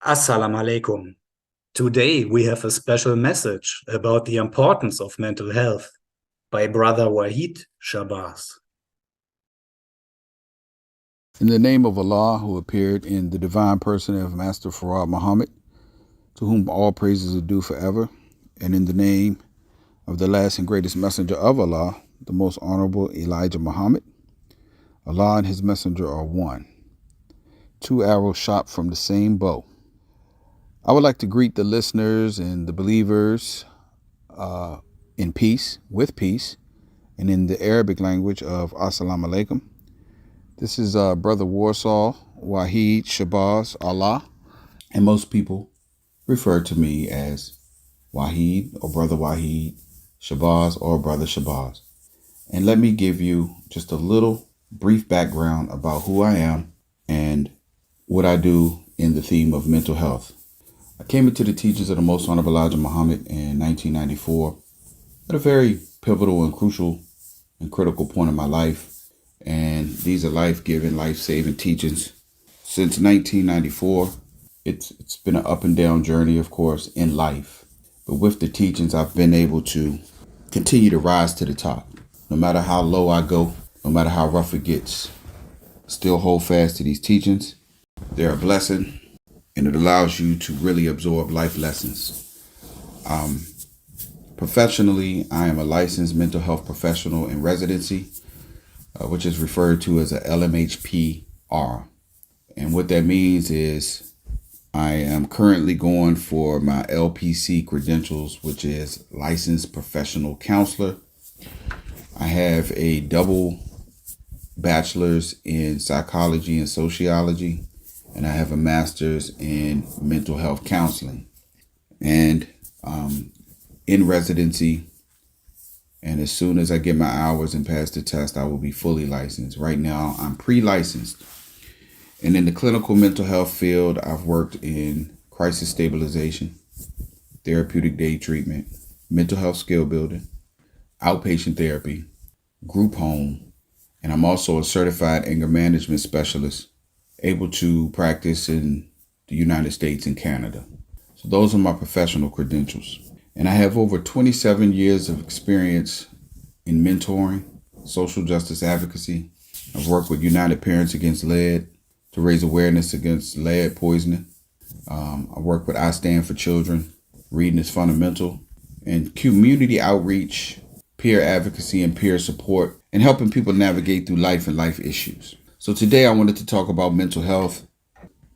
Assalamu alaikum. Today we have a special message about the importance of mental health by Brother Wahid Shabazz. In the name of Allah, who appeared in the divine person of Master Farad Muhammad, to whom all praises are due forever, and in the name of the last and greatest messenger of Allah, the most honorable Elijah Muhammad, Allah and his messenger are one, two arrows shot from the same bow. I would like to greet the listeners and the believers in peace, with peace, and in the Arabic language of Assalamu alaikum. This is Brother Warsaw, Wahid, ShabazzAllah, and most people refer to me as Wahid or Brother Wahid, Shabazz or Brother Shabazz. And let me give you just a little brief background about who I am and what I do in the theme of mental health. I came into the teachings of the Most Honorable Elijah Muhammad in 1994 at a very pivotal and crucial and critical point in my life. And these are life-giving, life-saving teachings. Since 1994, it's been an up and down journey, of course, in life. But with the teachings, I've been able to continue to rise to the top. No matter how low I go, no matter how rough it gets, still hold fast to these teachings. They're a blessing, and it allows you to really absorb life lessons. Professionally, I am a licensed mental health professional in residency, which is referred to as a LMHPR. And what that means is I am currently going for my LPC credentials, which is licensed professional counselor. I have a double bachelor's in psychology and sociology, and I have a master's in mental health counseling. And in residency, and as soon as I get my hours and pass the test, I will be fully licensed. Right now, I'm pre-licensed. And in the clinical mental health field, I've worked in crisis stabilization, therapeutic day treatment, mental health skill building, outpatient therapy, group home, and I'm also a certified anger management specialist, able to practice in the United States and Canada. So those are my professional credentials. And I have over 27 years of experience in mentoring, social justice advocacy. I've worked with United Parents Against Lead to raise awareness against lead poisoning. I work with I Stand for Children, Reading is Fundamental, and community outreach, peer advocacy, and peer support, and helping people navigate through life and life issues. So today I wanted to talk about mental health,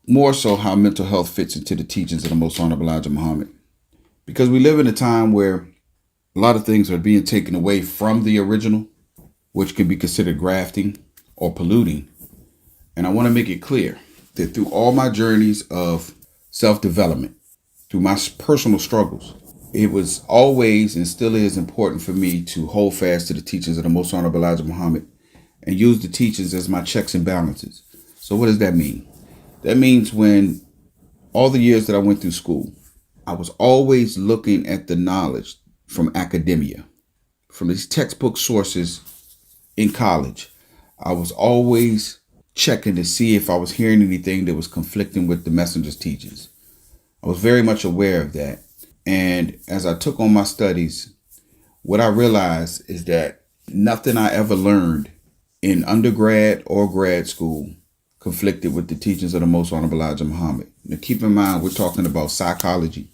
more so how mental health fits into the teachings of the Most Honorable Elijah Muhammad. Because we live in a time where a lot of things are being taken away from the original, which can be considered grafting or polluting. And I want to make it clear that through all my journeys of self-development, through my personal struggles, it was always and still is important for me to hold fast to the teachings of the Most Honorable Elijah Muhammad and use the teachings as my checks and balances. So what does that mean? That means when all the years that I went through school, I was always looking at the knowledge from academia, from these textbook sources in college. I was always checking to see if I was hearing anything that was conflicting with the messenger's teachings. I was very much aware of that. And as I took on my studies, what I realized is that nothing I ever learned in undergrad or grad school conflicted with the teachings of the Most Honorable Elijah Muhammad. Now keep in mind, we're talking about psychology,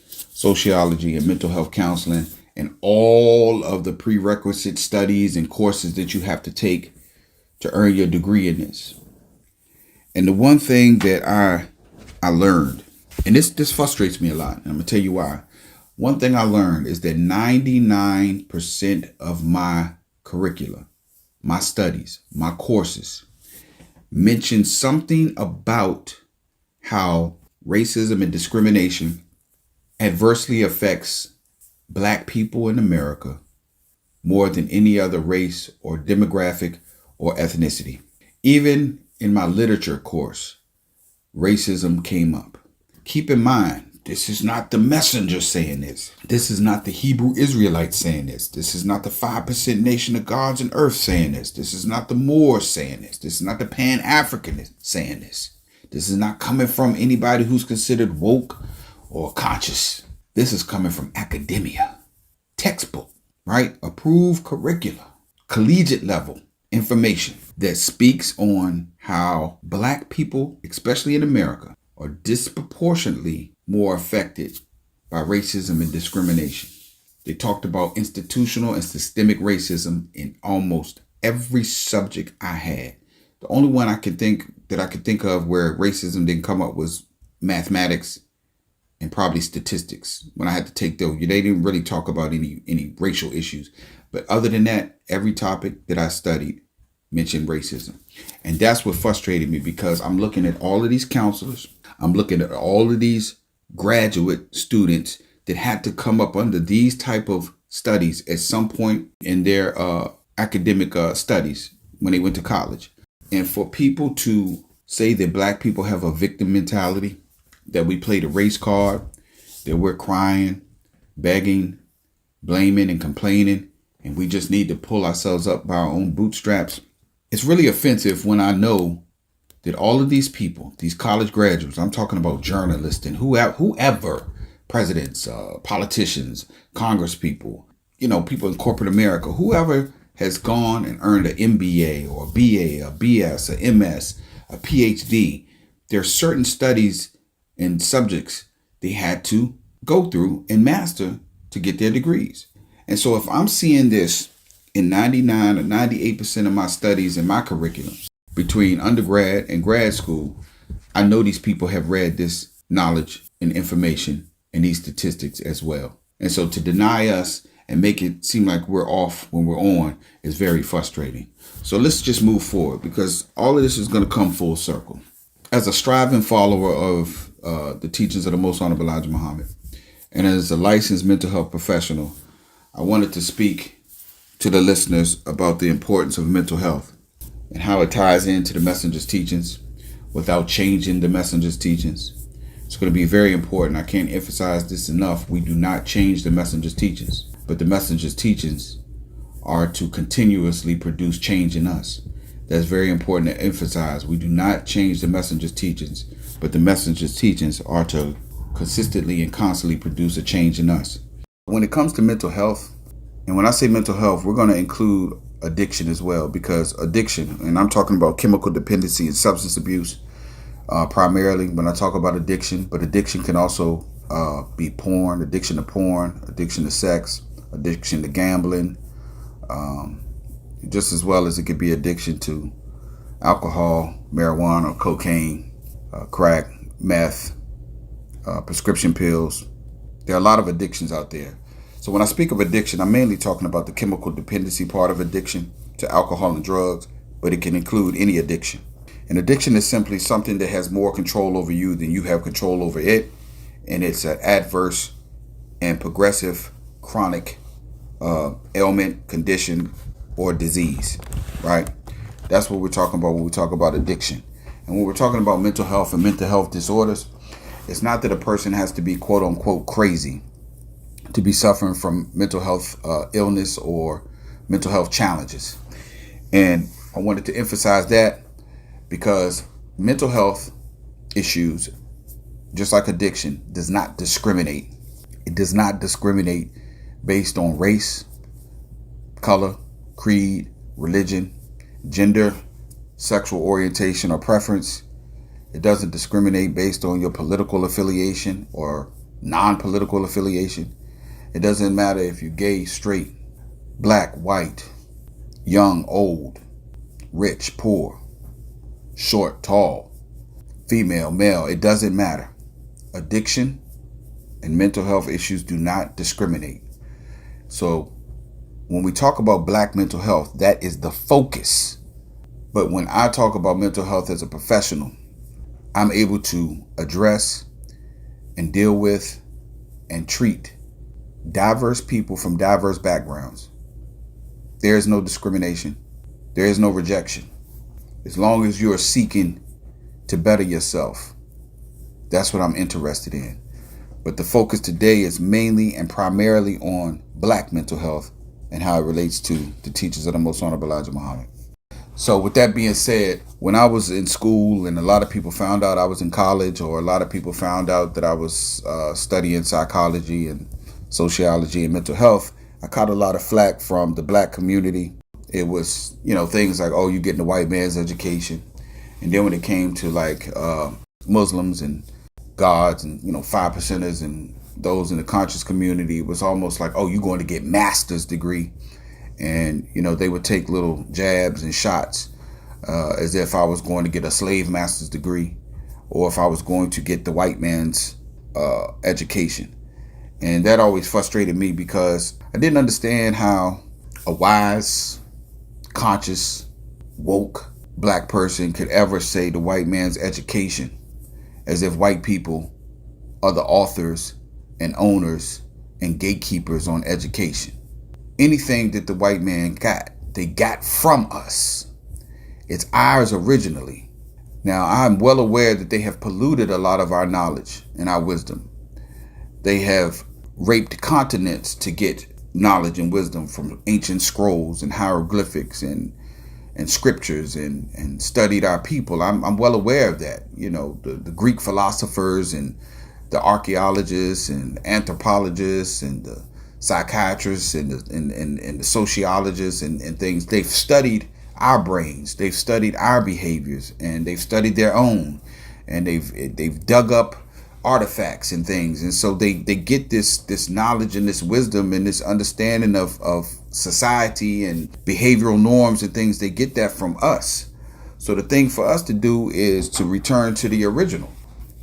sociology, and mental health counseling, and all of the prerequisite studies and courses that you have to take to earn your degree in this. And the one thing that I learned, and this frustrates me a lot, and I'm going to tell you why. One thing I learned is that 99% of my curricula, my studies, my courses, mention something about how racism and discrimination adversely affects Black people in America more than any other race or demographic or ethnicity. Even in my literature course, racism came up. Keep in mind, this is not the messenger saying this. This is not the Hebrew Israelites saying this. This is not the 5% nation of gods and earth saying this. This is not the Moors saying this. This is not the Pan-Africanists saying this. This is not coming from anybody who's considered woke or conscious. This is coming from academia, textbook, right? Approved curricula, collegiate level information that speaks on how Black people, especially in America, are disproportionately more affected by racism and discrimination. They talked about institutional and systemic racism in almost every subject I had. The only one I could think of where racism didn't come up was mathematics and probably statistics. When I had to take those, they didn't really talk about any racial issues. But other than that, every topic that I studied mentioned racism. And that's what frustrated me, because I'm looking at all of these counselors. I'm looking at all of these graduate students that had to come up under these type of studies at some point in their academic studies when they went to college. And for people to say that Black people have a victim mentality, that we play the race card, that we're crying, begging, blaming, and complaining, and we just need to pull ourselves up by our own bootstraps. It's really offensive when I know that all of these people, these college graduates, I'm talking about journalists and whoever, presidents, politicians, congress people, people in corporate America, whoever has gone and earned an MBA or a BA, a BS, a MS, a PhD, there are certain studies and subjects they had to go through and master to get their degrees. And so if I'm seeing this in 99 or 98% of my studies in my curriculum between undergrad and grad school, I know these people have read this knowledge and information and these statistics as well. And so to deny us and make it seem like we're off when we're on is very frustrating. So let's just move forward, because all of this is going to come full circle. As a striving follower of the teachings of the Most Honorable Elijah Muhammad, and as a licensed mental health professional, I wanted to speak to the listeners about the importance of mental health and how it ties into the messenger's teachings without changing the messenger's teachings. It's going to be very important. I can't emphasize this enough. We do not change the messenger's teachings, but the messenger's teachings are to continuously produce change in us. That's very important to emphasize. We do not change the messenger's teachings, but the messenger's teachings are to consistently and constantly produce a change in us. When it comes to mental health, and when I say mental health, we're going to include addiction as well, because addiction, and I'm talking about chemical dependency and substance abuse primarily when I talk about addiction, but addiction can also be porn, addiction to sex, addiction to gambling, just as well as it could be addiction to alcohol, marijuana, cocaine, crack, meth, prescription pills. There are a lot of addictions out there. So when I speak of addiction, I'm mainly talking about the chemical dependency part of addiction to alcohol and drugs, but it can include any addiction. An addiction is simply something that has more control over you than you have control over it, and it's an adverse and progressive chronic ailment, condition, or disease, right? That's what we're talking about when we talk about addiction. And when we're talking about mental health and mental health disorders, it's not that a person has to be quote unquote crazy to be suffering from mental health illness or mental health challenges. And I wanted to emphasize that because mental health issues, just like addiction, does not discriminate. It does not discriminate based on race, color, creed, religion, gender, sexual orientation or preference. It doesn't discriminate based on your political affiliation or non-political affiliation. It doesn't matter if you're gay, straight, black, white, young, old, rich, poor, short, tall, female, male. It doesn't matter. Addiction and mental health issues do not discriminate. So when we talk about Black mental health, that is the focus. But when I talk about mental health as a professional, I'm able to address and deal with and treat diverse people from diverse backgrounds. There is no discrimination. There is no rejection. As long as you are seeking to better yourself, that's what I'm interested in. But the focus today is mainly and primarily on Black mental health and how it relates to the teachings of the Most Honorable Elijah Muhammad. So with that being said, when I was in school and a lot of people found out I was in college, or a lot of people found out that I was studying psychology and sociology and mental health, I caught a lot of flack from the black community. It was, things like, oh, you're getting the white man's education. And then when it came to like Muslims and gods and, 5%ers and those in the conscious community, it was almost like, oh, you're going to get master's degree. And, they would take little jabs and shots as if I was going to get a slave master's degree, or if I was going to get the white man's education. And that always frustrated me because I didn't understand how a wise, conscious, woke black person could ever say the white man's education, as if white people are the authors and owners and gatekeepers on education. Anything that the white man got, they got from us. It's ours originally. Now, I'm well aware that they have polluted a lot of our knowledge and our wisdom. They have raped continents to get knowledge and wisdom from ancient scrolls and hieroglyphics and scriptures and studied our people. I'm well aware of that. The Greek philosophers and the archaeologists and anthropologists and the psychiatrists and the sociologists and things. They've studied our brains, they've studied our behaviors, and they've studied their own, and they've dug up artifacts and things. And so they get this knowledge and this wisdom and this understanding of society and behavioral norms and things. They get that from us. So the thing for us to do is to return to the original.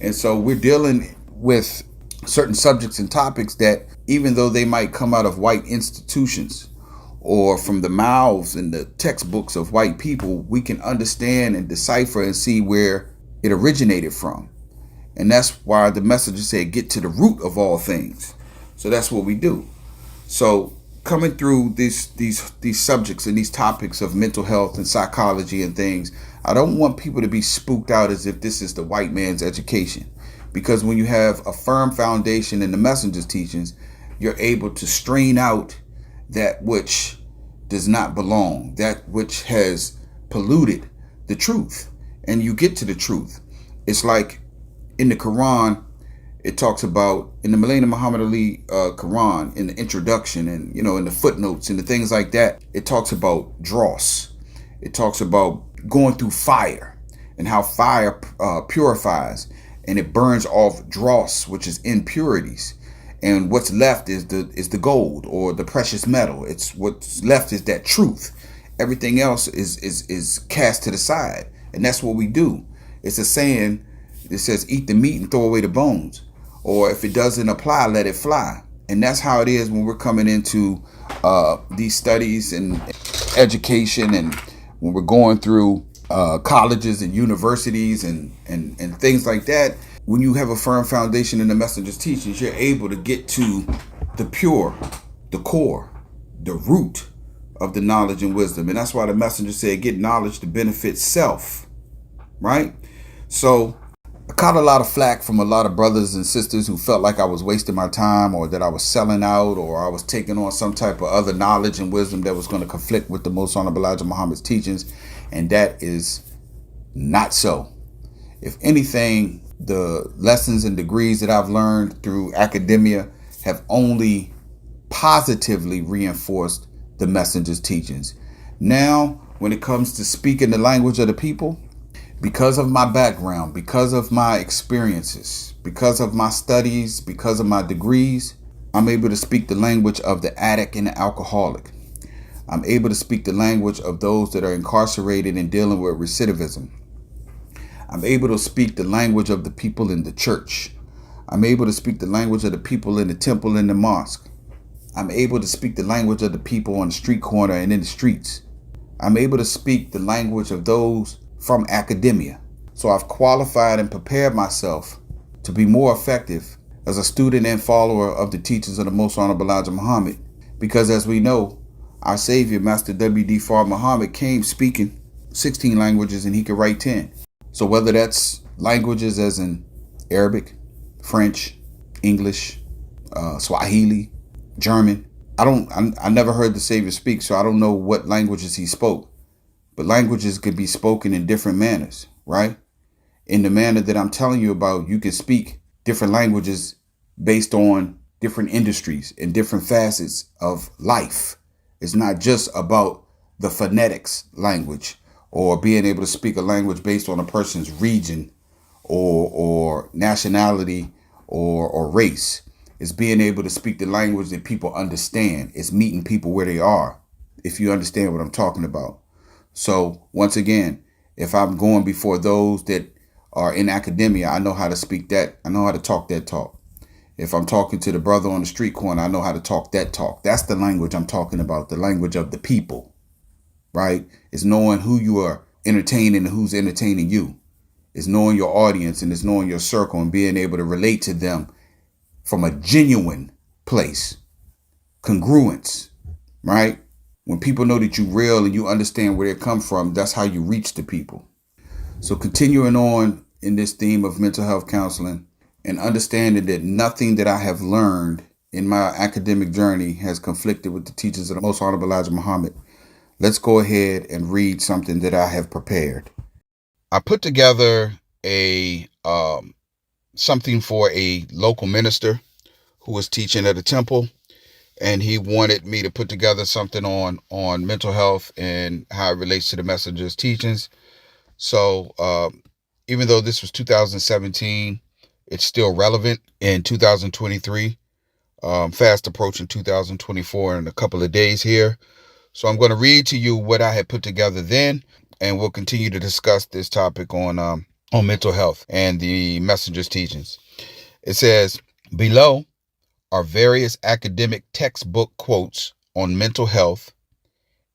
And so we're dealing with certain subjects and topics that, even though they might come out of white institutions or from the mouths and the textbooks of white people, we can understand and decipher and see where it originated from. And that's why the message said, get to the root of all things. So that's what we do. So coming through these subjects and these topics of mental health and psychology and things, I don't want people to be spooked out as if this is the white man's education. Because when you have a firm foundation in the messenger's teachings, you're able to strain out that which does not belong, that which has polluted the truth, and you get to the truth. It's like in the Quran, it talks about, in the Millennium Muhammad Ali Quran, in the introduction and, in the footnotes and the things like that, it talks about dross. It talks about going through fire and how fire purifies, and it burns off dross, which is impurities. And what's left is the gold or the precious metal. It's what's left is that truth. Everything else is cast to the side. And that's what we do. It's a saying that says, eat the meat and throw away the bones. Or if it doesn't apply, let it fly. And that's how it is when we're coming into these studies and education, and when we're going through colleges and universities and things like that. When you have a firm foundation in the messenger's teachings, you're able to get to the pure, the core, the root of the knowledge and wisdom. And that's why the messenger said, get knowledge to benefit self, right? So I caught a lot of flack from a lot of brothers and sisters who felt like I was wasting my time, or that I was selling out, or I was taking on some type of other knowledge and wisdom that was going to conflict with the Most Honorable Elijah Muhammad's teachings. And that is not so. If anything, the lessons and degrees that I've learned through academia have only positively reinforced the messenger's teachings. Now, when it comes to speaking the language of the people, because of my background, because of my experiences, because of my studies, because of my degrees, I'm able to speak the language of the addict and the alcoholic. I'm able to speak the language of those that are incarcerated and dealing with recidivism. I'm able to speak the language of the people in the church. I'm able to speak the language of the people in the temple and the mosque. I'm able to speak the language of the people on the street corner and in the streets. I'm able to speak the language of those from academia. So I've qualified and prepared myself to be more effective as a student and follower of the teachings of the Most Honorable Elijah Muhammad. Because as we know, our Savior, Master W.D. Fard Muhammad, came speaking 16 languages and he could write 10. So whether that's languages as in Arabic, French, English, Swahili, German, I never heard the Savior speak, so I don't know what languages he spoke. But languages could be spoken in different manners, right? In the manner that I'm telling you about, you can speak different languages based on different industries and different facets of life. It's not just about the phonetics language or being able to speak a language based on a person's region or nationality or race. It's being able to speak the language that people understand. It's meeting people where they are, if you understand what I'm talking about. So once again, if I'm going before those that are in academia, I know how to speak that. I know how to talk that talk. If I'm talking to the brother on the street corner, I know how to talk that talk. That's the language I'm talking about, the language of the people, right? It's knowing who you are entertaining and who's entertaining you. It's knowing your audience and it's knowing your circle and being able to relate to them from a genuine place. Congruence, right? When people know that you're real and you understand where they come from, that's how you reach the people. So continuing on in this theme of mental health counseling and understanding that nothing that I have learned in my academic journey has conflicted with the teachings of the Most Honorable Elijah Muhammad, let's go ahead and read something that I have prepared. I put together a something for a local minister who was teaching at a temple, and he wanted me to put together something on mental health and how it relates to the messenger's teachings. So even though this was 2017, it's still relevant in 2023, fast approaching 2024 in a couple of days here. So I'm going to read to you what I had put together then, and we'll continue to discuss this topic on mental health and the messenger's teachings. It says, below are various academic textbook quotes on mental health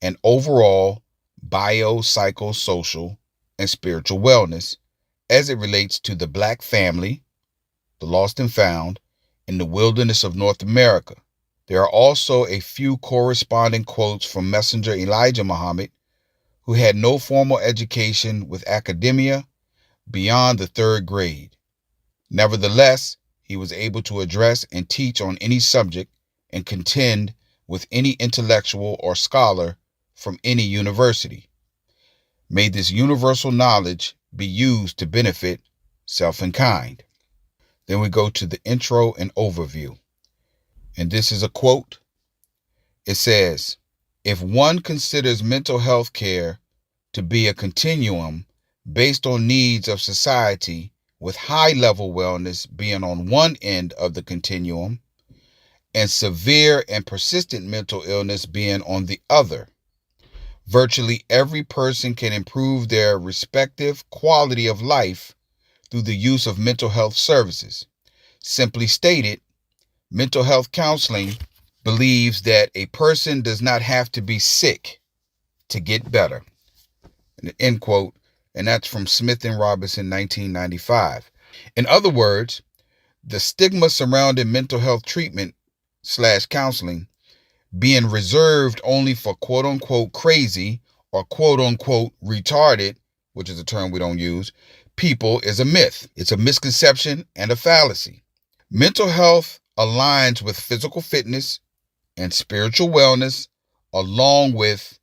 and overall biopsychosocial and spiritual wellness as it relates to the Black family, the lost and found, in the wilderness of North America. There are also a few corresponding quotes from Messenger Elijah Muhammad, who had no formal education with academia beyond the 3rd grade. Nevertheless, he was able to address and teach on any subject and contend with any intellectual or scholar from any university. May this universal knowledge be used to benefit self and kind. Then we go to the intro and overview. And this is a quote. It says, if one considers mental health care to be a continuum based on needs of society, with high-level wellness being on one end of the continuum and severe and persistent mental illness being on the other, virtually every person can improve their respective quality of life through the use of mental health services. Simply stated, mental health counseling believes that a person does not have to be sick to get better. End quote. And that's from Smith and Robinson, 1995. In other words, the stigma surrounding mental health treatment / counseling being reserved only for quote unquote crazy or quote unquote retarded, which is a term we don't use, people is a myth. It's a misconception and a fallacy. Mental health aligns with physical fitness and spiritual wellness, along with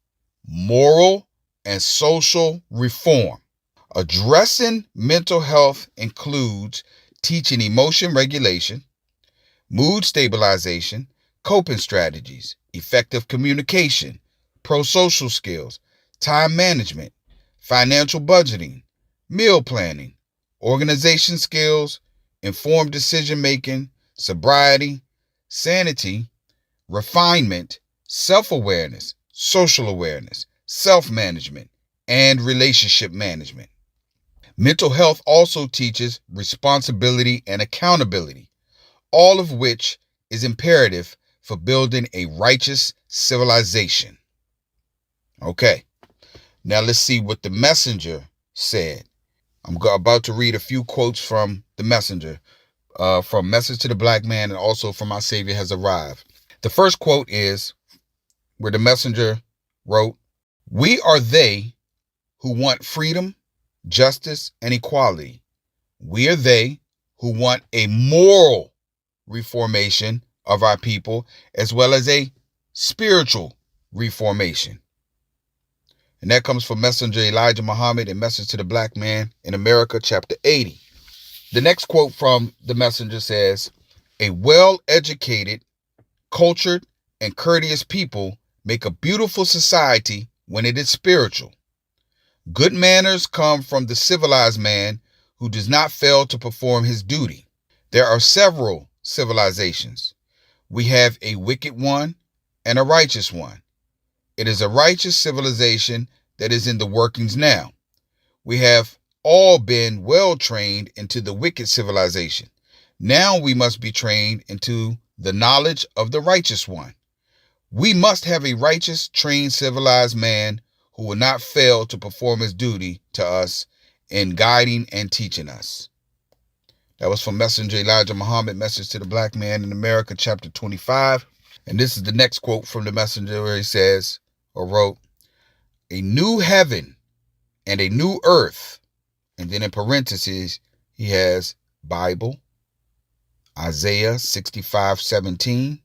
moral and social reform. Addressing mental health includes teaching emotion regulation, mood stabilization, coping strategies, effective communication, pro-social skills, time management, financial budgeting, meal planning, organization skills, informed decision-making, sobriety, sanity, refinement, self-awareness, social awareness, self-management, and relationship management. Mental health also teaches responsibility and accountability, all of which is imperative for building a righteous civilization. Okay, now let's see what the messenger said. I'm about to read a few quotes from the messenger, from Message to the Black Man and also from My Savior Has Arrived. The first quote is where the messenger wrote, "We are they who want freedom, justice, and equality. We are they who want a moral reformation of our people as well as a spiritual reformation." And that comes from Messenger Elijah Muhammad in Message to the Black Man in America, chapter 80. The next quote from the messenger says, "A well-educated, cultured, and courteous people make a beautiful society when it is spiritual. Good manners come from the civilized man who does not fail to perform his duty. There are several civilizations. We have a wicked one and a righteous one. It is a righteous civilization that is in the workings now. We have all been well trained into the wicked civilization. Now we must be trained into the knowledge of the righteous one. We must have a righteous, trained, civilized man who will not fail to perform his duty to us in guiding and teaching us." That was from Messenger Elijah Muhammad, Message to the Black Man in America, chapter 25. And this is the next quote from the messenger where he says, or wrote, "A new heaven and a new earth." And then in parentheses, he has Bible, Isaiah 65:17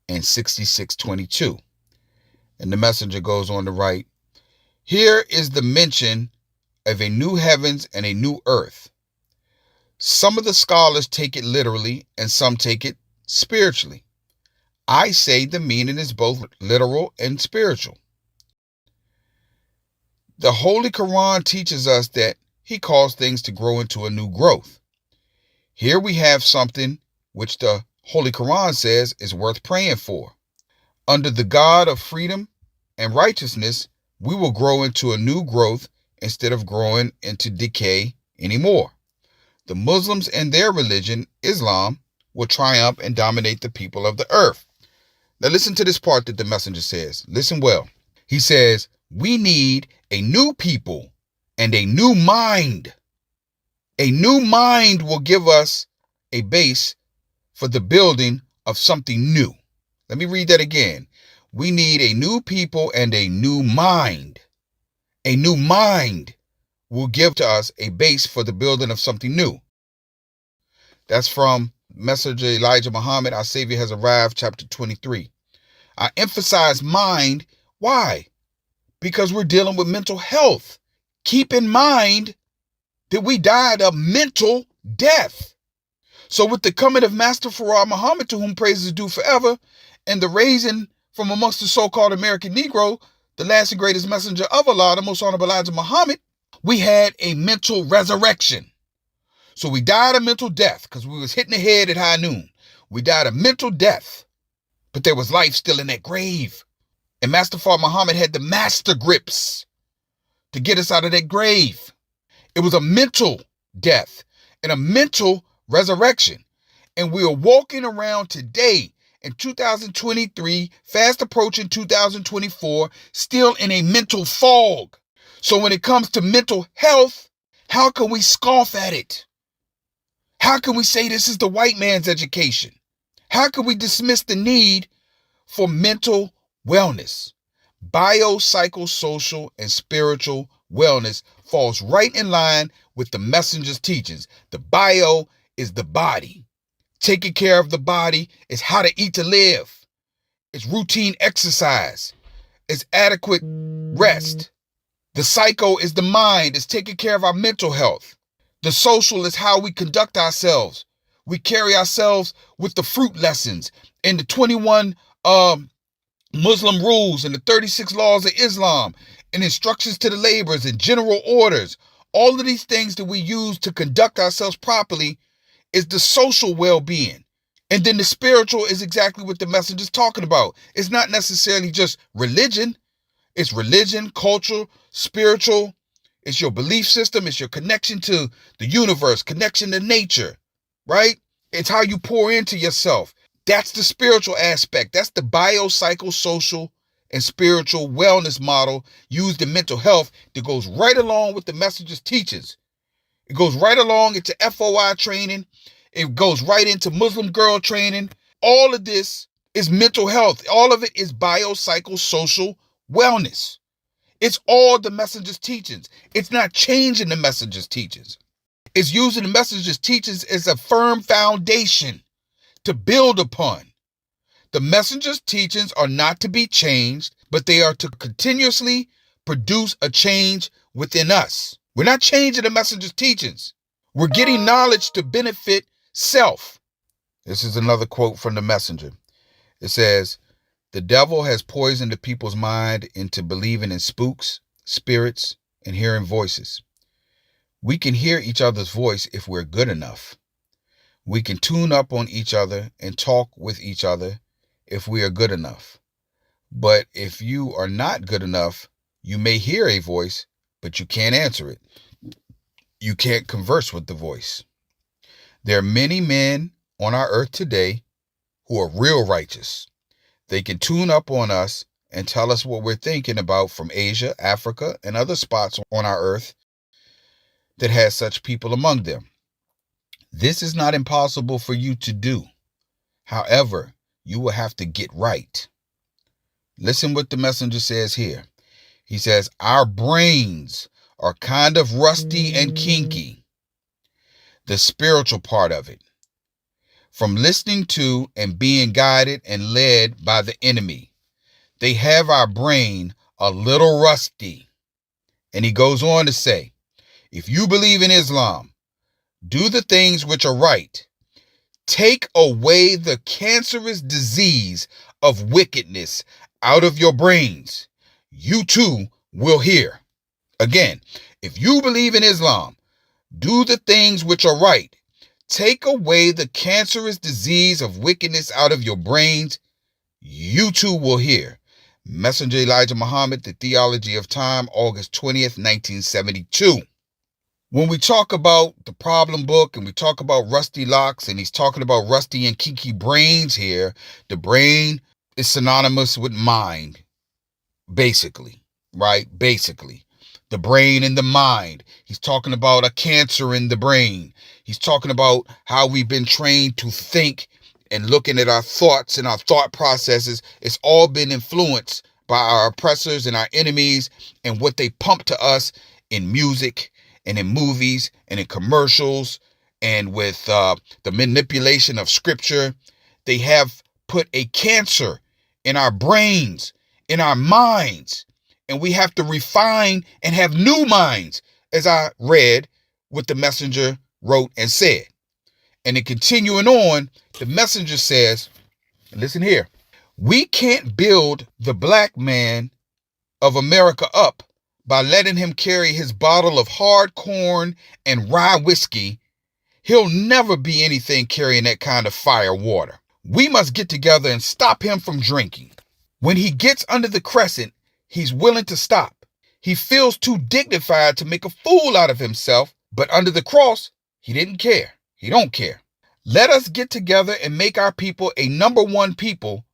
and 66:22. And the messenger goes on to write, "Here is the mention of a new heavens and a new earth. Some of the scholars take it literally and some take it spiritually. I say the meaning is both literal and spiritual. The Holy Quran teaches us that he calls things to grow into a new growth. Here we have something which the Holy Quran says is worth praying for. Under the God of freedom and righteousness, we will grow into a new growth instead of growing into decay anymore. The Muslims and their religion, Islam, will triumph and dominate the people of the earth." Now listen to this part that the messenger says. Listen well. He says, "We need a new people and a new mind. A new mind will give us a base for the building of something new." Let me read that again. We need a new people and a new mind. A new mind will give to us a base for the building of something new. That's from Messenger Elijah Muhammad, Our Savior Has Arrived, chapter 23. I emphasize mind. Why? Because we're dealing with mental health. Keep in mind that we died a mental death. So with the coming of Master Farah Muhammad, to whom praise is due forever, and the raising from amongst the so-called American Negro, the last and greatest messenger of Allah, the most honorable Elijah Muhammad, we had a mental resurrection. So we died a mental death because we was hitting the head at high noon. We died a mental death, but there was life still in that grave. And Master Farah Muhammad had the master grips to get us out of that grave. It was a mental death and a mental resurrection. And we are walking around today in 2023, fast approaching 2024, still in a mental fog. So when it comes to mental health, how can we scoff at it? How can we say this is the white man's education? How can we dismiss the need for mental wellness? Biopsychosocial and spiritual wellness falls right in line with the messenger's teachings. The bio is the body. Taking care of the body is how to eat to live. It's routine exercise. It's adequate rest. The psycho is the mind. It's taking care of our mental health. The social is how we conduct ourselves. We carry ourselves with the fruit lessons and the 21 Muslim rules and the 36 laws of Islam and instructions to the laborers and general orders. All of these things that we use to conduct ourselves properly is the social well-being. And then the spiritual is exactly what the messenger's talking about. It's not necessarily just religion. It's religion, culture, spiritual. It's your belief system. It's your connection to the universe, connection to nature, right? It's how you pour into yourself. That's the spiritual aspect. That's the biopsychosocial and spiritual wellness model used in mental health that goes right along with the messenger's teachings. It goes right along into FOI training. It goes right into Muslim girl training. All of this is mental health. All of it is biopsychosocial wellness. It's all the messenger's teachings. It's not changing the messenger's teachings. It's using the messenger's teachings as a firm foundation to build upon. The messenger's teachings are not to be changed, but they are to continuously produce a change within us. We're not changing the messenger's teachings. We're getting knowledge to benefit self. This is another quote from the messenger. It says, "The devil has poisoned the people's mind into believing in spooks, spirits, and hearing voices. We can hear each other's voice if we're good enough. We can tune up on each other and talk with each other if we are good enough. But if you are not good enough, you may hear a voice, but you can't answer it. You can't converse with the voice. There are many men on our earth today who are real righteous. They can tune up on us and tell us what we're thinking about from Asia, Africa, and other spots on our earth that has such people among them. This is not impossible for you to do. However, you will have to get right." Listen what the messenger says here. He says, "Our brains are kind of rusty and kinky." The spiritual part of it. From listening to and being guided and led by the enemy. They have our brain a little rusty. And he goes on to say, if you believe in Islam, do the things which are right. Take away the cancerous disease of wickedness out of your brains. You too will hear. Again, if you believe in Islam, do the things which are right. Take away the cancerous disease of wickedness out of your brains. You too will hear. Messenger Elijah Muhammad, The Theology of Time, August 20th, 1972. When we talk about the problem book and we talk about rusty locks, and he's talking about rusty and kinky brains here, the brain is synonymous with mind, basically, right? Basically, the brain and the mind. He's talking about a cancer in the brain. He's talking about how we've been trained to think, and looking at our thoughts and our thought processes. It's all been influenced by our oppressors and our enemies and what they pump to us in music and in movies and in commercials and with the manipulation of scripture. They have put a cancer in our brains, in our minds, and we have to refine and have new minds, as I read what the messenger wrote and said. And then continuing on, the messenger says, listen here, we can't build the black man of America up by letting him carry his bottle of hard corn and rye whiskey. He'll never be anything carrying that kind of fire water. We must get together and stop him from drinking. When he gets under the crescent, he's willing to stop. He feels too dignified to make a fool out of himself, but under the cross, he didn't care. He don't care. Let us get together and make our people a number one people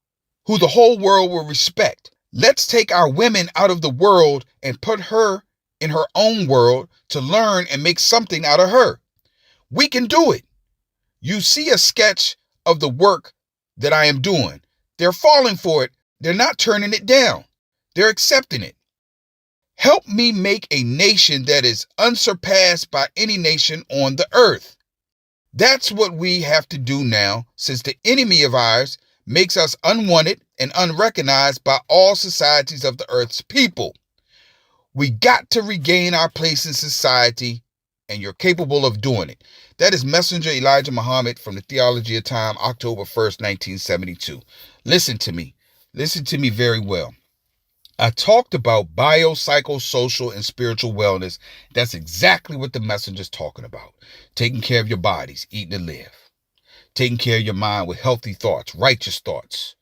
who the whole world will respect. Let's take our women out of the world and put her in her own world to learn and make something out of her. We can do it. You see a sketch of the work that I am doing. They're falling for it. They're not turning it down. They're accepting it. Help me make a nation that is unsurpassed by any nation on the earth. That's what we have to do now, since the enemy of ours makes us unwanted and unrecognized by all societies of the earth's people. We got to regain our place in society, and you're capable of doing it. That is Messenger Elijah Muhammad from the Theology of Time, October 1st, 1972. Listen to me. Listen to me very well. I talked about biopsychosocial and spiritual wellness. That's exactly what the messenger's talking about. Taking care of your bodies, eating to live. Taking care of your mind with healthy thoughts, righteous thoughts,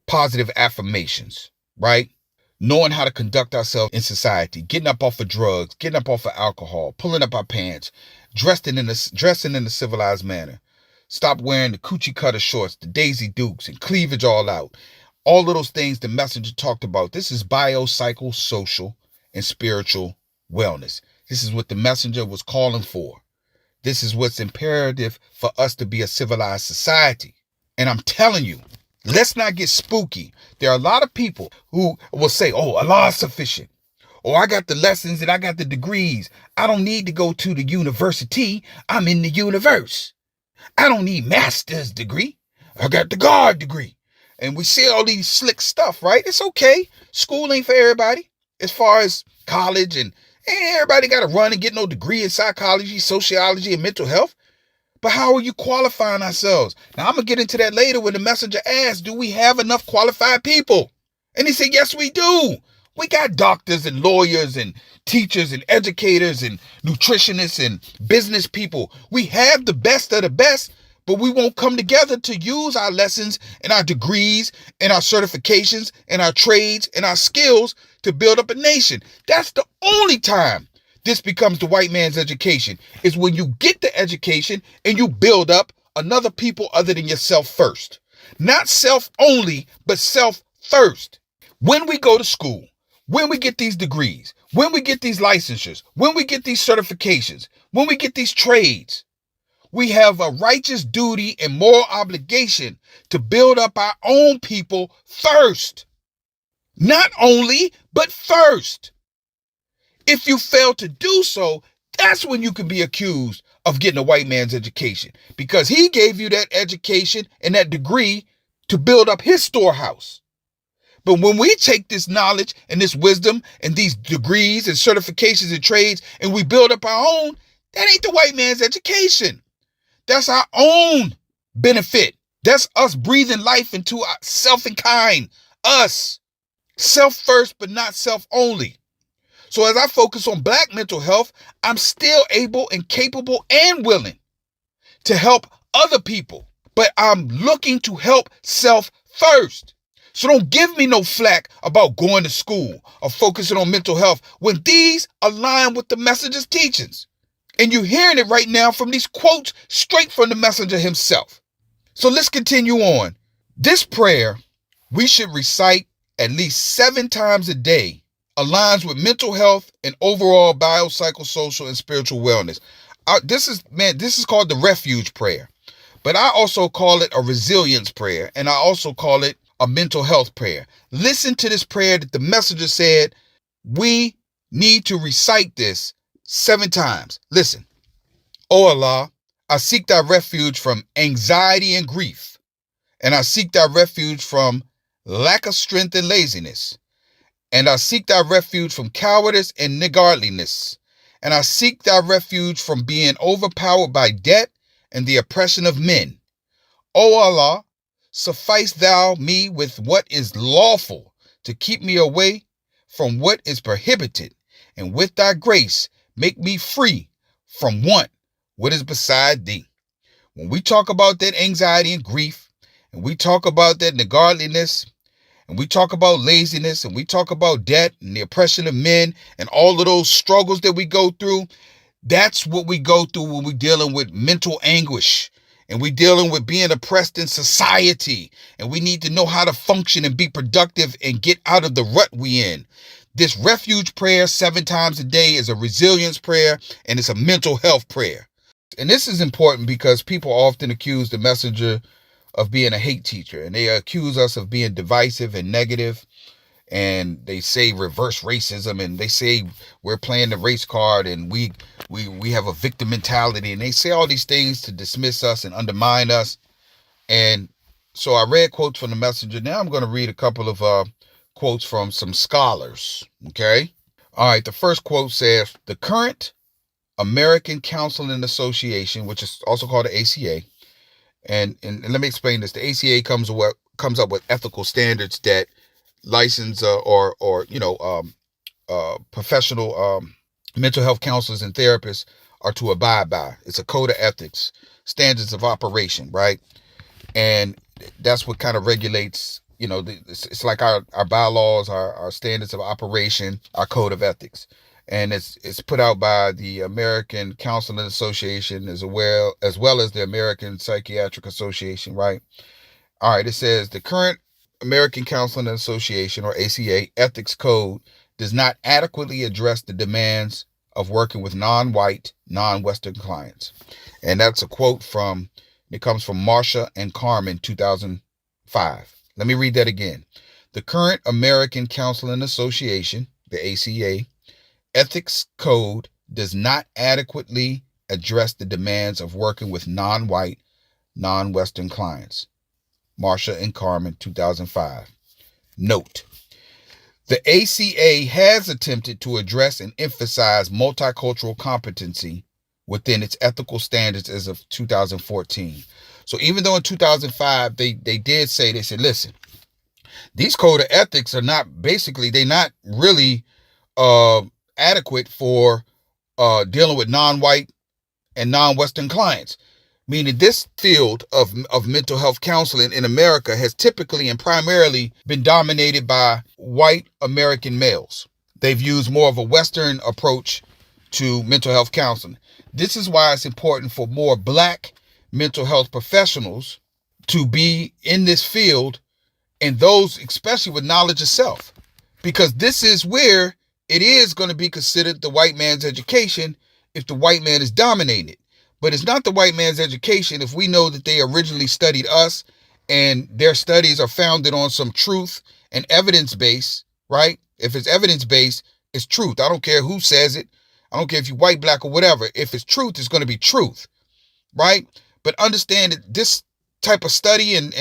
positive affirmations, right? Knowing how to conduct ourselves in society, getting up off of drugs, getting up off of alcohol, pulling up our pants, dressing in a civilized manner. Stop wearing the coochie cutter shorts, the Daisy Dukes, and cleavage all out. All of those things the messenger talked about. This is biopsychosocial and spiritual wellness. This is what the messenger was calling for. This is what's imperative for us to be a civilized society. And I'm telling you, let's not get spooky. There are a lot of people who will say, oh, Allah is sufficient. Or I got the lessons and I got the degrees. I don't need to go to the university. I'm in the universe. I don't need master's degree. I got the God degree. And we see all these slick stuff, right? It's okay. School ain't for everybody. as far as college, and everybody got to run and get no degree in psychology, sociology, and mental health. But how are you qualifying ourselves? Now, I'm going to get into that later when the messenger asks, do we have enough qualified people? And he said, yes, we do. We got doctors and lawyers and teachers and educators and nutritionists and business people. We have the best of the best, but we won't come together to use our lessons and our degrees and our certifications and our trades and our skills to build up a nation. That's the only time this becomes the white man's education, is when you get the education and you build up another people other than yourself first. Not self only, but self first. When we go to school, when we get these degrees, when we get these licensures, when we get these certifications, when we get these trades, we have a righteous duty and moral obligation to build up our own people first. Not only, but first. If you fail to do so, that's when you can be accused of getting a white man's education, because he gave you that education and that degree to build up his storehouse. But when we take this knowledge and this wisdom and these degrees and certifications and trades and we build up our own, that ain't the white man's education. That's our own benefit. That's us breathing life into ourself and kind. Us. Self first, but not self only. So as I focus on black mental health, I'm still able and capable and willing to help other people. But I'm looking to help self first. So don't give me no flack about going to school or focusing on mental health when these align with the messenger's teachings. And you're hearing it right now from these quotes straight from the messenger himself. So let's continue on. This prayer we should recite at least 7 times a day aligns with mental health and overall biopsychosocial and spiritual wellness. This is called the refuge prayer, but I also call it a resilience prayer, and I also call it a mental health prayer. Listen to this prayer that the messenger said we need to recite this 7 times. Listen. O Allah, I seek thy refuge from anxiety and grief, and I seek thy refuge from lack of strength and laziness. And I seek thy refuge from cowardice and niggardliness. And I seek thy refuge from being overpowered by debt and the oppression of men. O Allah, suffice thou me with what is lawful to keep me away from what is prohibited. And with thy grace, make me free from want what is beside thee. When we talk about that anxiety and grief, and we talk about that niggardliness, and we talk about laziness, and we talk about debt and the oppression of men and all of those struggles that we go through, that's what we go through when we're dealing with mental anguish and we're dealing with being oppressed in society. And we need to know how to function and be productive and get out of the rut we in. This refuge prayer 7 times a day is a resilience prayer, and it's a mental health prayer. And this is important because people often accuse the messenger of being a hate teacher, and they accuse us of being divisive and negative, and they say reverse racism, and they say we're playing the race card, and we have a victim mentality, and they say all these things to dismiss us and undermine us. And so I read quotes from the messenger. Now I'm going to read a couple of quotes from some scholars. Okay. All right. The first quote says, the current American Counseling Association, which is also called the ACA, and let me explain this. The ACA comes up with ethical standards that license professional mental health counselors and therapists are to abide by. It's a code of ethics, standards of operation, right? And that's what kind of regulates, it's like our bylaws, our standards of operation, our code of ethics. And it's put out by the American Counseling Association as well as the American Psychiatric Association, right? All right, it says the current American Counseling Association, or ACA, ethics code does not adequately address the demands of working with non-white, non-Western clients. And that's a quote it comes from Marsha and Carmen, 2005. Let me read that again. The current American Counseling Association, the ACA, ethics code does not adequately address the demands of working with non-white, non-Western clients. Marsha and Carmen, 2005. Note, The ACA has attempted to address and emphasize multicultural competency within its ethical standards as of 2014. So even though in 2005 they said, listen, these code of ethics are not basically, they're not really adequate for dealing with non-white and non-Western clients. Meaning this field of mental health counseling in America has typically and primarily been dominated by white American males. They've used more of a Western approach to mental health counseling. This is why it's important for more black mental health professionals to be in this field, and those especially with knowledge of self, because this is where it is going to be considered the white man's education if the white man is dominating it. But it's not the white man's education if we know that they originally studied us and their studies are founded on some truth and evidence-based, right? If it's evidence-based, it's truth. I don't care who says it. I don't care if you're white, black, or whatever. If it's truth, it's going to be truth, right? But understand that this type of study and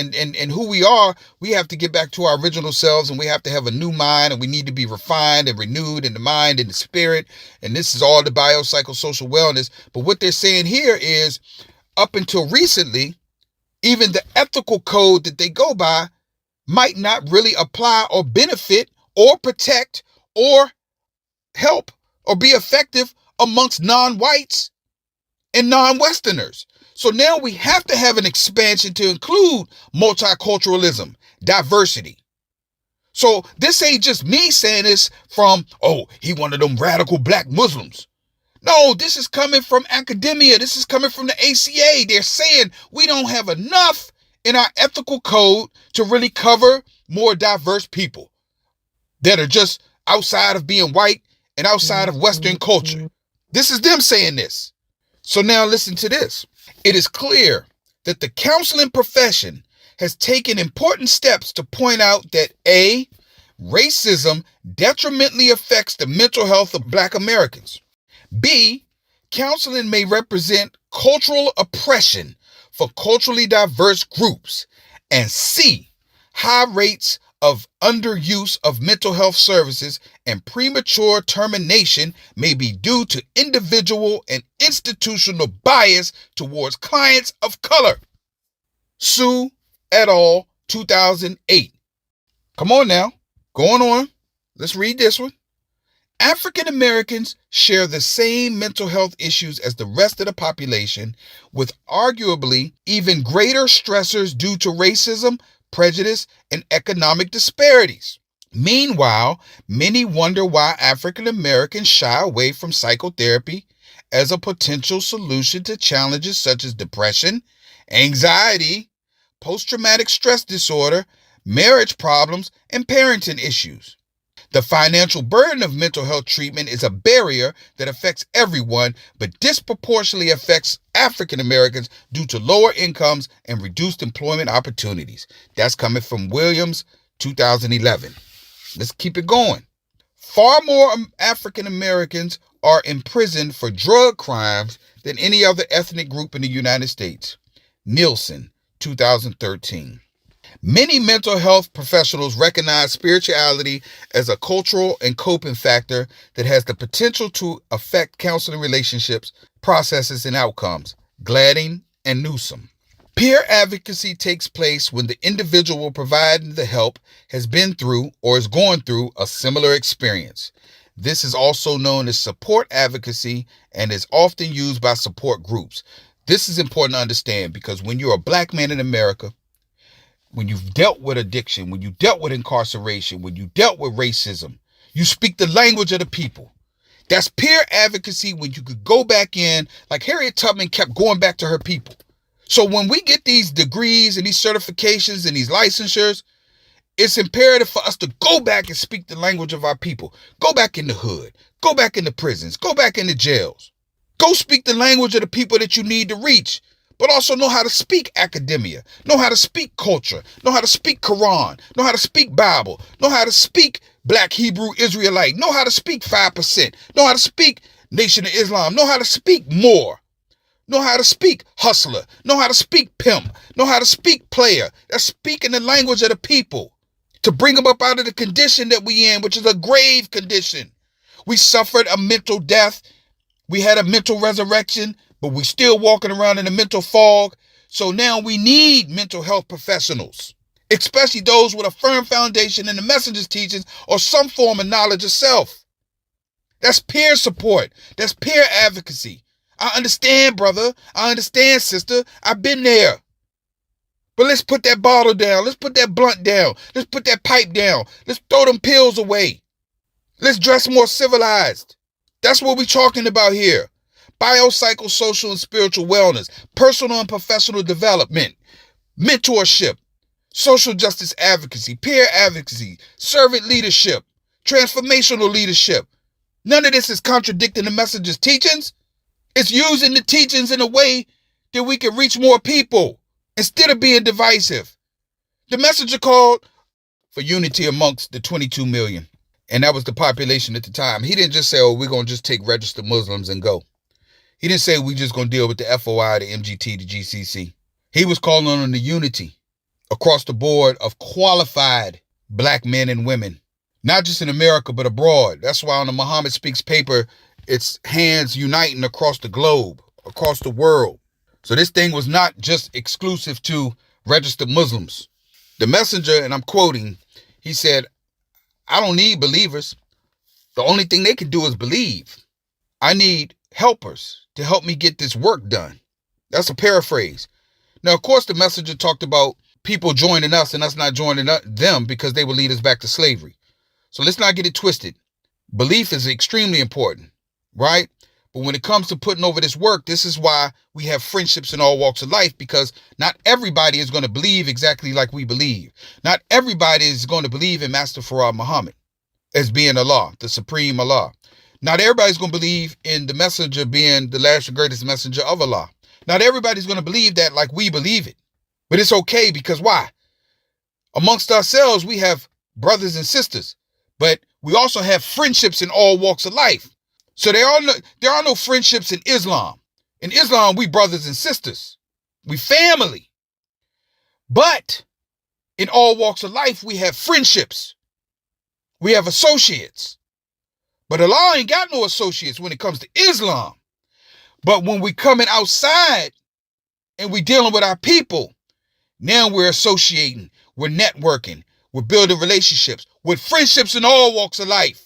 who we are, we have to get back to our original selves, and we have to have a new mind, and we need to be refined and renewed in the mind and the spirit. And this is all the biopsychosocial wellness. But what they're saying here is, up until recently, even the ethical code that they go by might not really apply or benefit or protect or help or be effective amongst non-whites and non-Westerners. So now we have to have an expansion to include multiculturalism, diversity. So this ain't just me saying this from, oh, he one of them radical black Muslims. No, this is coming from academia. This is coming from the ACA. They're saying we don't have enough in our ethical code to really cover more diverse people that are just outside of being white and outside of Western culture. This is them saying this. So now listen to this. It is clear that the counseling profession has taken important steps to point out that A, racism detrimentally affects the mental health of Black Americans. B, counseling may represent cultural oppression for culturally diverse groups. And C, high rates of underuse of mental health services and premature termination may be due to individual and institutional bias towards clients of color. Sue et al. 2008. Come on now. Going on. Let's read this one. African Americans share the same mental health issues as the rest of the population, with arguably even greater stressors due to racism, prejudice, and economic disparities. Meanwhile, many wonder why African Americans shy away from psychotherapy as a potential solution to challenges such as depression, anxiety, post-traumatic stress disorder, marriage problems, and parenting issues. The financial burden of mental health treatment is a barrier that affects everyone, but disproportionately affects African Americans due to lower incomes and reduced employment opportunities. That's coming from Williams, 2011. Let's keep it going. Far more African Americans are imprisoned for drug crimes than any other ethnic group in the United States. Nielsen, 2013. Many mental health professionals recognize spirituality as a cultural and coping factor that has the potential to affect counseling relationships, processes, and outcomes. Gladding and Newsom. Peer advocacy takes place when the individual providing the help has been through or is going through a similar experience. This is also known as support advocacy and is often used by support groups. This is important to understand because when you're a Black man in America, when you've dealt with addiction, when you dealt with incarceration, when you dealt with racism, you speak the language of the people. That's peer advocacy when you could go back in, like Harriet Tubman kept going back to her people. So when we get these degrees and these certifications and these licensures, it's imperative for us to go back and speak the language of our people. Go back in the hood. Go back in the prisons. Go back in the jails. Go speak the language of the people that you need to reach. But also know how to speak academia, know how to speak culture, know how to speak Quran, know how to speak Bible, know how to speak Black Hebrew Israelite, know how to speak 5%, know how to speak Nation of Islam, know how to speak more, know how to speak hustler, know how to speak pimp, know how to speak player. That's speaking the language of the people. to bring them up out of the condition that we in, which is a grave condition. We suffered a mental death. We had a mental resurrection, but we still walking around in a mental fog. So now we need mental health professionals, especially those with a firm foundation in the messenger's teachings or some form of knowledge of self. That's peer support. That's peer advocacy. I understand, brother. I understand, sister. I've been there. But let's put that bottle down. Let's put that blunt down. Let's put that pipe down. Let's throw them pills away. Let's dress more civilized. That's what we're talking about here. Biopsychosocial and spiritual wellness, personal and professional development, mentorship, social justice advocacy, peer advocacy, servant leadership, transformational leadership. None of this is contradicting the messenger's teachings. It's using the teachings in a way that we can reach more people instead of being divisive. The messenger called for unity amongst the 22 million. And that was the population at the time. He didn't just say, oh, we're going to just take registered Muslims and go. He didn't say we just going to deal with the FOI, the MGT, the GCC. He was calling on the unity across the board of qualified black men and women, not just in America, but abroad. That's why on the Muhammad Speaks paper, it's hands uniting across the globe, across the world. So this thing was not just exclusive to registered Muslims. The messenger, and I'm quoting, he said, I don't need believers. The only thing they can do is believe. I need helpers to help me get this work done. That's a paraphrase. Now, of course, the messenger talked about people joining us and us not joining them because they would lead us back to slavery. So let's not get it twisted. Belief is extremely important, right? But when it comes to putting over this work, this is why we have friendships in all walks of life, because not everybody is going to believe exactly like we believe. Not everybody is going to believe in Master Farad Muhammad as being Allah, the supreme Allah. Not everybody's going to believe in the messenger being the last and greatest messenger of Allah. Not everybody's going to believe that like we believe it. But it's okay, because why? Amongst ourselves, we have brothers and sisters, but we also have friendships in all walks of life. So there are no friendships in Islam. In Islam, we brothers and sisters. We family. But in all walks of life, we have friendships. We have associates. But Allah ain't got no associates when it comes to Islam. But when we coming outside and we dealing with our people, now we're associating, we're networking, we're building relationships with friendships in all walks of life.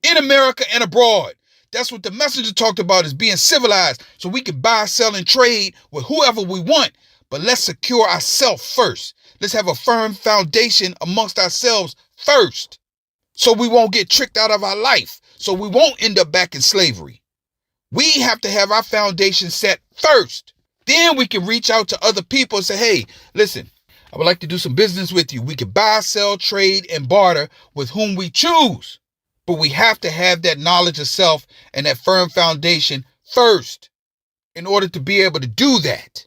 In America and abroad. That's what the messenger talked about, is being civilized so we can buy, sell, and trade with whoever we want. But let's secure ourselves first. Let's have a firm foundation amongst ourselves first, so we won't get tricked out of our life, so we won't end up back in slavery. We have to have our foundation set first. Then we can reach out to other people and say, hey, listen, I would like to do some business with you. We can buy, sell, trade, and barter with whom we choose. But we have to have that knowledge of self and that firm foundation first in order to be able to do that.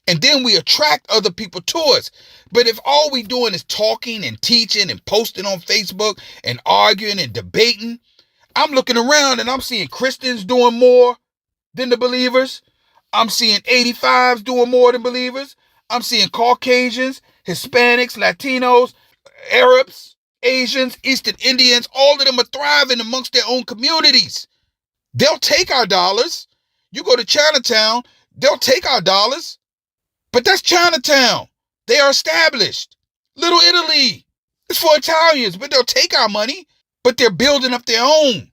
And then we attract other people to us. But if all we doing is talking and teaching and posting on Facebook and arguing and debating, I'm looking around and I'm seeing Christians doing more than the believers. I'm seeing 85s doing more than believers. I'm seeing Caucasians, Hispanics, Latinos, Arabs, Asians, Eastern Indians, all of them are thriving amongst their own communities. They'll take our dollars. You go to Chinatown, they'll take our dollars. But that's Chinatown. They are established. Little Italy, it's for Italians, but they'll take our money. But they're building up their own.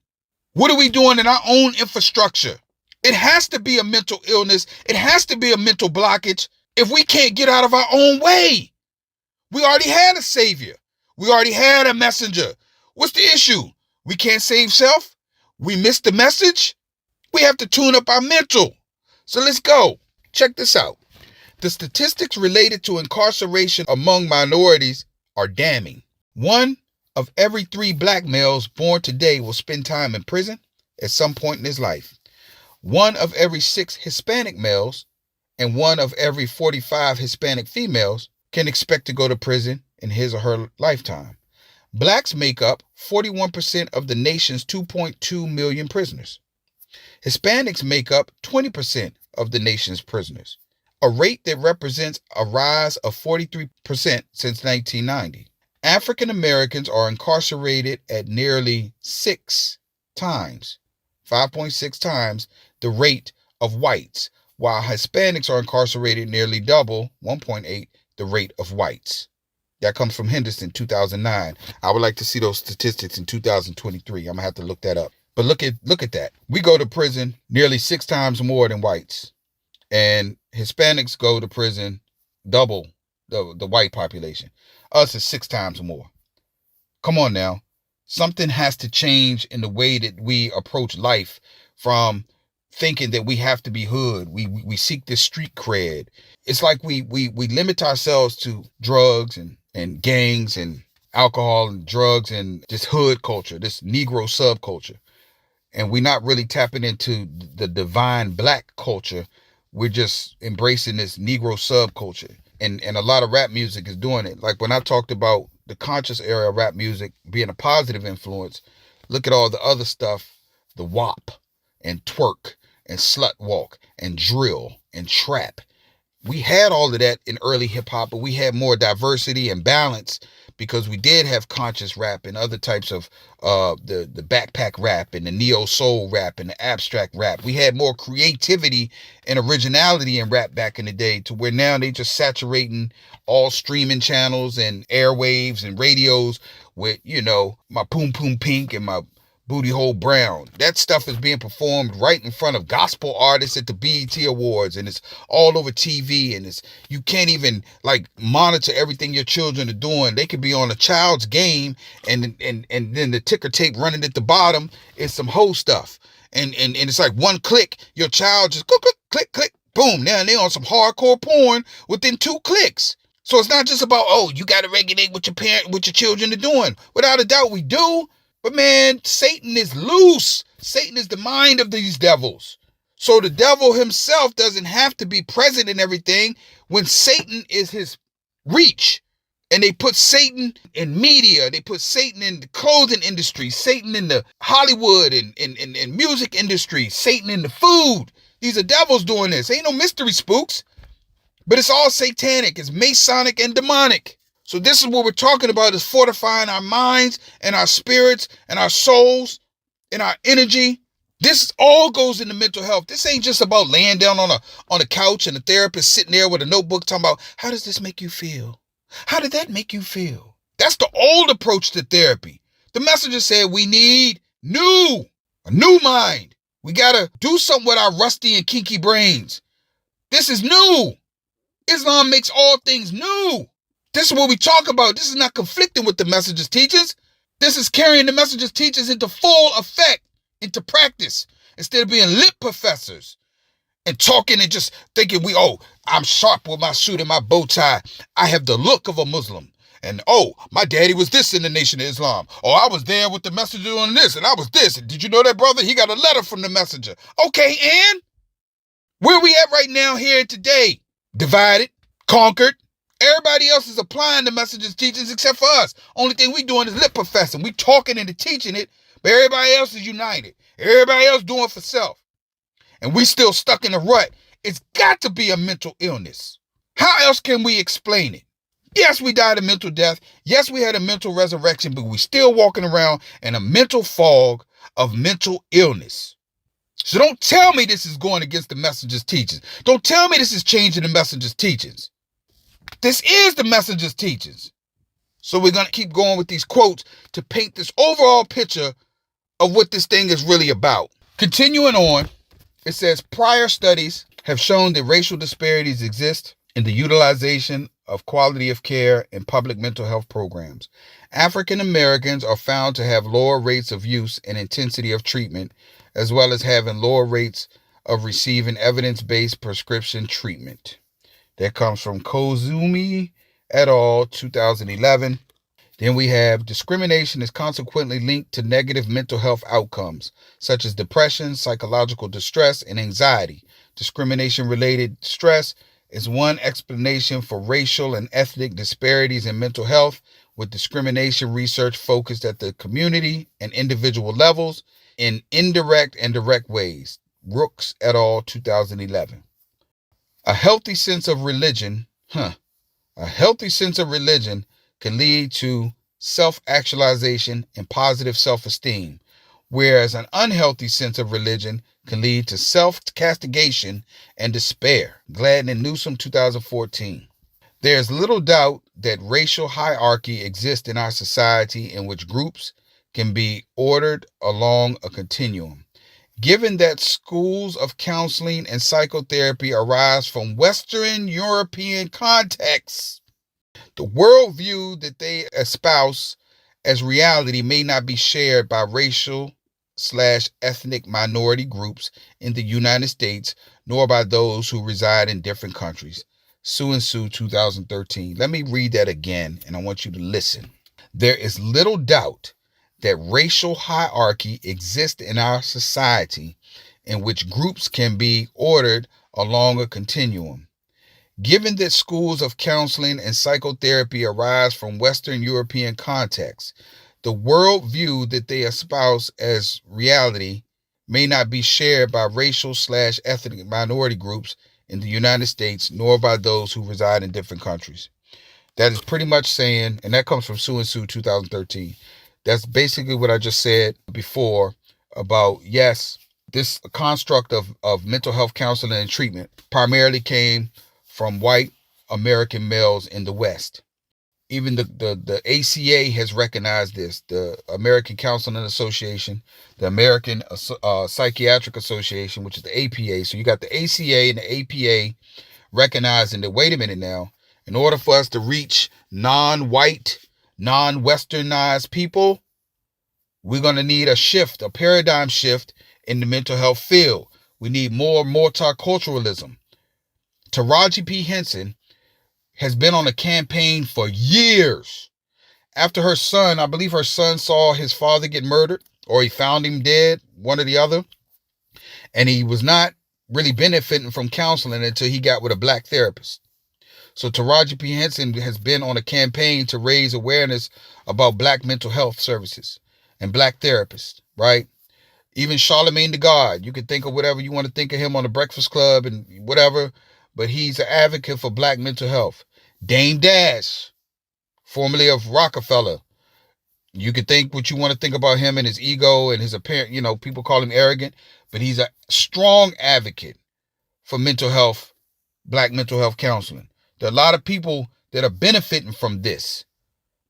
What are we doing in our own infrastructure? It has to be a mental illness. It has to be a mental blockage if we can't get out of our own way. We already had a savior. We already had a messenger. What's the issue? We can't save self? We missed the message? We have to tune up our mental. So let's go. Check this out. The statistics related to incarceration among minorities are damning. 1 of every 3 black males born today will spend time in prison at some point in his life. 1 of every 6 Hispanic males and 1 of every 45 Hispanic females can expect to go to prison in his or her lifetime. Blacks make up 41% of the nation's 2.2 million prisoners. Hispanics make up 20% of the nation's prisoners, a rate that represents a rise of 43% since 1990. African Americans are incarcerated at nearly 6 times, 5.6 times the rate of whites, while Hispanics are incarcerated nearly double, 1.8, the rate of whites. That comes from Henderson, 2009. I would like to see those statistics in 2023. I'm going to have to look that up. But look at that. We go to prison nearly 6 times more than whites. And Hispanics go to prison double the white population. Us is 6 times more. Come on now. Something has to change in the way that we approach life, from thinking that we have to be hood. We seek this street cred. It's like we limit ourselves to drugs and gangs and alcohol and drugs and this hood culture, this Negro subculture. And we're not really tapping into the divine black culture. We're just embracing this Negro subculture. And a lot of rap music is doing it. Like when I talked about the conscious era of rap music being a positive influence, look at all the other stuff, the WAP and twerk and slut walk and drill and trap. We had all of that in early hip hop, but we had more diversity and balance because we did have conscious rap and other types of the backpack rap and the neo soul rap and the abstract rap. We had more creativity and originality in rap back in the day, to where now they just saturating all streaming channels and airwaves and radios with, my Poom Poom Pink and my Booty Hole Brown. That stuff is being performed right in front of gospel artists at the BET Awards, and it's all over TV, and you can't even monitor everything your children are doing. They could be on a child's game, and then the ticker tape running at the bottom is some whole stuff, and it's like one click, your child just click click, boom, now they're on some hardcore porn within 2 clicks. So it's not just about, you got to regulate what your children are doing. Without a doubt, we do. But man, Satan is loose. Satan is the mind of these devils. So the devil himself doesn't have to be present in everything when Satan is his reach. And they put Satan in media. They put Satan in the clothing industry, Satan in the Hollywood and music industry, Satan in the food. These are devils doing this. Ain't no mystery spooks. But it's all satanic. It's Masonic and demonic. So this is what we're talking about, is fortifying our minds and our spirits and our souls and our energy. This all goes into mental health. This ain't just about laying down on a couch and a therapist sitting there with a notebook talking about, how does this make you feel? How did that make you feel? That's the old approach to therapy. The messenger said we need a new mind. We got to do something with our rusty and kinky brains. This is new. Islam makes all things new. This is what we talk about. This is not conflicting with the messenger's teachings. This is carrying the messenger's teachings into full effect, into practice, instead of being lip professors and talking and just thinking I'm sharp with my suit and my bow tie. I have the look of a Muslim. And my daddy was this in the Nation of Islam. I was there with the messenger on this, and I was this. And did you know that, brother? He got a letter from the messenger. Okay, and where we at right now here today? Divided, conquered. Everybody else is applying the messenger's teachings except for us. Only thing we doing is lip professing. We talking and teaching it, but everybody else is united. Everybody else doing for self. And we still stuck in a rut. It's got to be a mental illness. How else can we explain it? Yes, we died a mental death. Yes, we had a mental resurrection, but we still walking around in a mental fog of mental illness. So don't tell me this is going against the messenger's teachings. Don't tell me this is changing the messenger's teachings. This is the messenger's teachings. So we're going to keep going with these quotes to paint this overall picture of what this thing is really about. Continuing on, it says prior studies have shown that racial disparities exist in the utilization of quality of care in public mental health programs. African Americans are found to have lower rates of use and intensity of treatment, as well as having lower rates of receiving evidence-based prescription treatment. That comes from Kozumi et al., 2011. Then we have discrimination is consequently linked to negative mental health outcomes, such as depression, psychological distress, and anxiety. Discrimination-related stress is one explanation for racial and ethnic disparities in mental health, with discrimination research focused at the community and individual levels in indirect and direct ways. Brooks et al., 2011. A healthy sense of religion can lead to self-actualization and positive self-esteem, whereas an unhealthy sense of religion can lead to self-castigation and despair. Gladden and Newsom, 2014. There is little doubt that racial hierarchy exists in our society in which groups can be ordered along a continuum. Given that schools of counseling and psychotherapy arise from Western European contexts, the worldview that they espouse as reality may not be shared by racial/ethnic minority groups in the United States, nor by those who reside in different countries. Sue and Sue, 2013. Let me read that again, and I want you to listen. There is little doubt that racial hierarchy exists in our society in which groups can be ordered along a continuum. Given that schools of counseling and psychotherapy arise from Western European contexts, the worldview that they espouse as reality may not be shared by racial/ethnic minority groups in the United States, nor by those who reside in different countries. That is pretty much saying, and that comes from Sue and Sue 2013. That's basically what I just said before about, yes, this construct of mental health counseling and treatment primarily came from white American males in the West. Even the ACA has recognized this, the American Counseling Association, the American Psychiatric Association, which is the APA. So you got the ACA and the APA recognizing that, wait a minute now, in order for us to reach non-white, non-Westernized people, we're going to need a shift, a paradigm shift in the mental health field. We need more multiculturalism. Taraji P. Henson has been on a campaign for years. After her son, I believe her son saw his father get murdered, or he found him dead, one or the other, and he was not really benefiting from counseling until he got with a black therapist. So Taraji P. Henson has been on a campaign to raise awareness about black mental health services and black therapists, right? Even Charlemagne the God, you can think of whatever you want to think of him on the Breakfast Club and whatever, but he's an advocate for black mental health. Dame Dash, formerly of Rockefeller, you can think what you want to think about him and his ego and his apparent, people call him arrogant, but he's a strong advocate for mental health, black mental health counseling. There are a lot of people that are benefiting from this.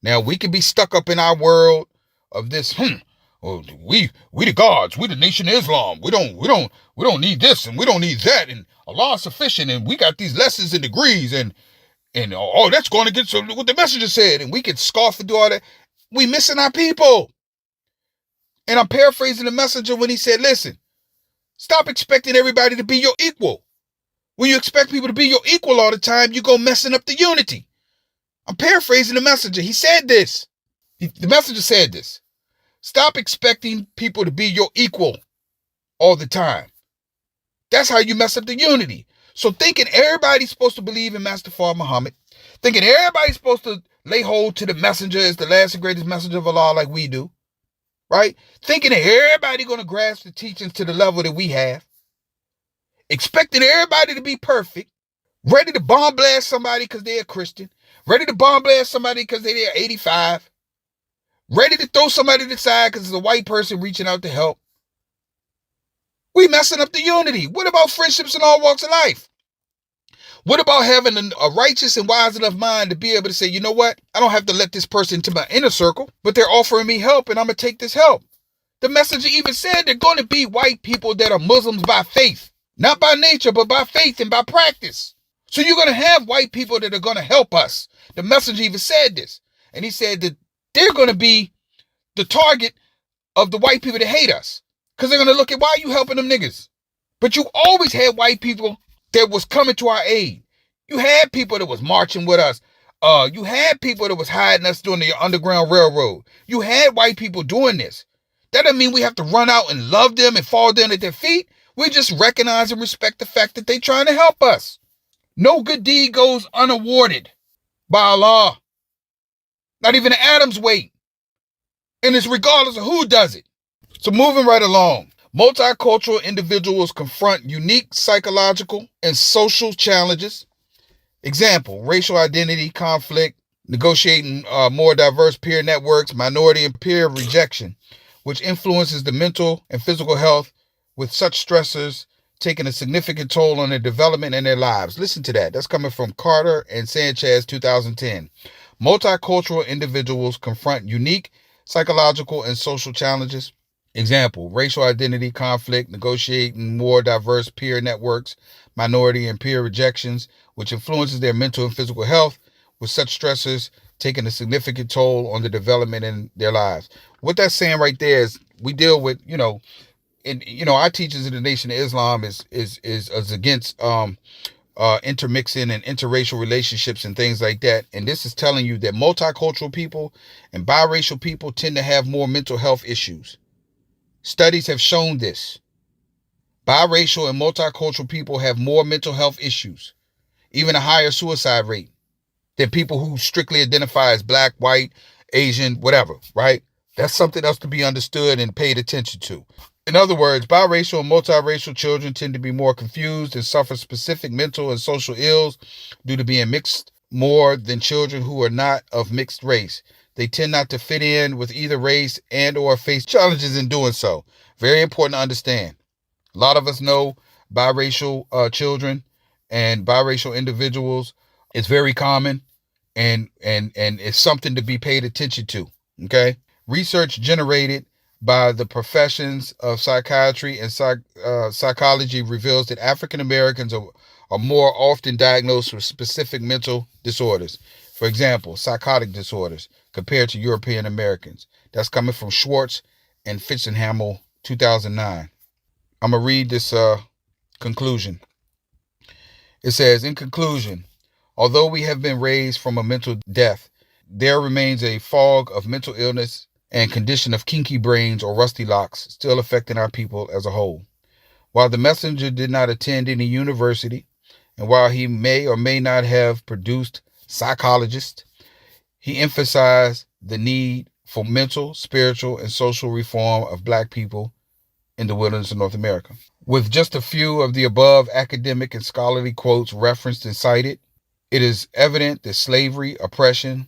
Now, we can be stuck up in our world of this, we the gods, we the nation of Islam. We don't need this and we don't need that, and Allah is sufficient, and we got these lessons and degrees, and that's going against what the messenger said, and we can scoff and do all that. We missing our people. And I'm paraphrasing the messenger when he said, listen, stop expecting everybody to be your equal. When you expect people to be your equal all the time, you go messing up the unity. I'm paraphrasing the messenger. He said this. The messenger said this. Stop expecting people to be your equal all the time. That's how you mess up the unity. So thinking everybody's supposed to believe in Mustapha Muhammad, thinking everybody's supposed to lay hold to the messenger as the last and greatest messenger of Allah like we do, right? Thinking that everybody going to grasp the teachings to the level that we have, expecting everybody to be perfect, ready to bomb blast somebody because they're a Christian, ready to bomb blast somebody because they're 85, ready to throw somebody to the side because it's a white person reaching out to help. We messing up the unity. What about friendships in all walks of life? What about having a righteous and wise enough mind to be able to say, you know what? I don't have to let this person into my inner circle, but they're offering me help and I'm going to take this help. The messenger even said they're going to be white people that are Muslims by faith, not by nature, but by faith and by practice. So you're going to have white people that are going to help us. The messenger even said this. And he said that they're going to be the target of the white people that hate us. Because they're going to look at, why are you helping them niggas? But you always had white people that was coming to our aid. You had people that was marching with us. You had people that was hiding us during the Underground Railroad. You had white people doing this. That doesn't mean we have to run out and love them and fall down at their feet. We just recognize and respect the fact that they're trying to help us. No good deed goes unawarded by Allah. Not even an atom's weight. And it's regardless of who does it. So moving right along, multicultural individuals confront unique psychological and social challenges. Example, racial identity conflict, Negotiating more diverse peer networks, minority and peer rejection, which influences the mental and physical health, with such stressors taking a significant toll on their development and their lives. Listen to that. That's coming from Carter and Sanchez, 2010. Multicultural individuals confront unique psychological and social challenges. Example, racial identity conflict, negotiating more diverse peer networks, minority and peer rejections, which influences their mental and physical health, with such stressors taking a significant toll on the development in their lives. What that's saying right there is we deal with, our teachers in the Nation of Islam is against intermixing and interracial relationships and things like that. And this is telling you that multicultural people and biracial people tend to have more mental health issues. Studies have shown this. Biracial and multicultural people have more mental health issues, even a higher suicide rate than people who strictly identify as black, white, Asian, whatever, right? That's something else to be understood and paid attention to. In other words, biracial and multiracial children tend to be more confused and suffer specific mental and social ills due to being mixed more than children who are not of mixed race. They tend not to fit in with either race and or face challenges in doing so. Very important to understand. A lot of us know biracial children and biracial individuals. It's very common, and it's something to be paid attention to. Okay, research generated by the professions of psychiatry and psychology reveals that African Americans are more often diagnosed with specific mental disorders. For example, psychotic disorders compared to European Americans. That's coming from Schwartz and Fitzenhamel, 2009. I'm going to read this conclusion. It says, in conclusion, although we have been raised from a mental death, there remains a fog of mental illness and condition of kinky brains or rusty locks still affecting our people as a whole. While the messenger did not attend any university, and while he may or may not have produced psychologists, he emphasized the need for mental, spiritual, and social reform of black people in the wilderness of North America. With just a few of the above academic and scholarly quotes referenced and cited, it is evident that slavery, oppression,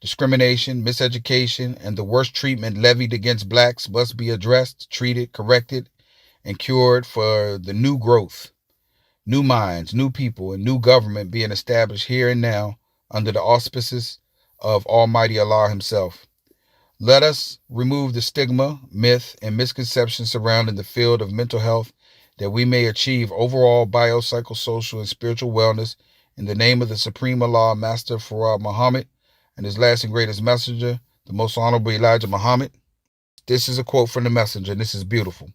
discrimination, miseducation, and the worst treatment levied against blacks must be addressed, treated, corrected, and cured for the new growth, new minds, new people, and new government being established here and now under the auspices of Almighty Allah Himself. Let us remove the stigma, myth, and misconception surrounding the field of mental health, that we may achieve overall biopsychosocial and spiritual wellness in the name of the Supreme Allah, Master Farad Muhammad, and His last and greatest messenger, the most honorable Elijah Muhammad. This is a quote from the messenger, and this is beautiful.